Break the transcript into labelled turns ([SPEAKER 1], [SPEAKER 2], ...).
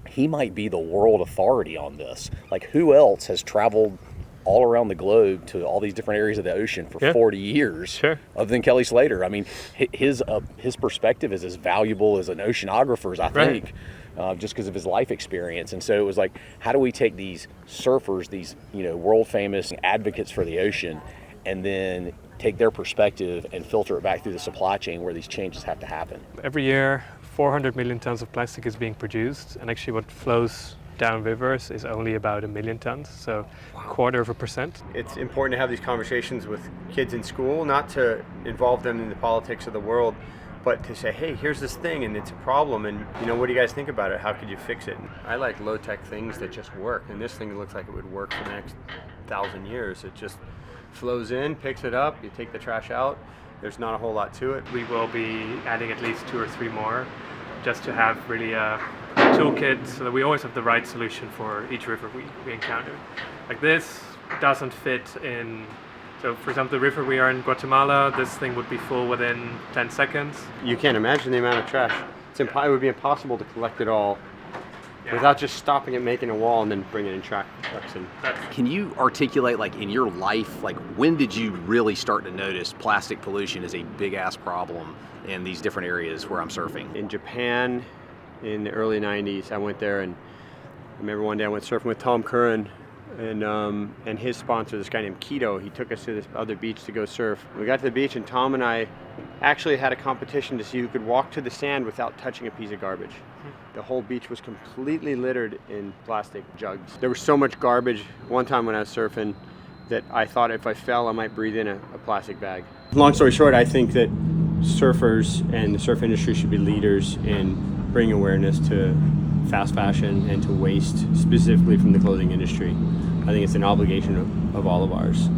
[SPEAKER 1] he might be the world authority on this. Like, who else has traveled all around the globe to all these different areas of the ocean for 40 years,
[SPEAKER 2] Sure.
[SPEAKER 1] other than Kelly Slater? I mean, his perspective is as valuable as an oceanographer's, I think, just because of his life experience. And so it was like, how do we take these surfers, these world famous advocates for the ocean, and then take their perspective and filter it back through the supply chain where these changes have to happen?
[SPEAKER 2] Every year, 400 million tons of plastic is being produced, and actually what flows down rivers is only about 1 million tons, so 0.25%.
[SPEAKER 3] It's important to have these conversations with kids in school, not to involve them in the politics of the world, but to say, hey, here's this thing and it's a problem, and what do you guys think about it? How could you fix it? I like low-tech things that just work, and this thing looks like it would work for the next 1,000 years. It just flows in, picks it up, you take the trash out. There's not a whole lot to it.
[SPEAKER 2] We will be adding at least 2 or 3 more, just to have really a toolkit so that we always have the right solution for each river we encounter. Like, this doesn't fit in. So for example, the river we are in Guatemala, this thing would be full within 10 seconds.
[SPEAKER 3] You can't imagine the amount of trash. It would be impossible to collect it all without just stopping it, making a wall, and then bringing in trucks in.
[SPEAKER 1] Can you articulate, like, in your life, like, when did you really start to notice plastic pollution is a big ass problem in these different areas where I'm surfing?
[SPEAKER 3] In Japan in the early 90s, I went there, and I remember one day I went surfing with Tom Curran and his sponsor, this guy named Keto. He took us to this other beach to go surf. We got to the beach, and Tom and I actually had a competition to see who could walk to the sand without touching a piece of garbage. The whole beach was completely littered in plastic jugs. There was so much garbage one time when I was surfing that I thought if I fell, I might breathe in a plastic bag. Long story short, I think that surfers and the surf industry should be leaders in bringing awareness to fast fashion and to waste, specifically from the clothing industry. I think it's an obligation of all of ours.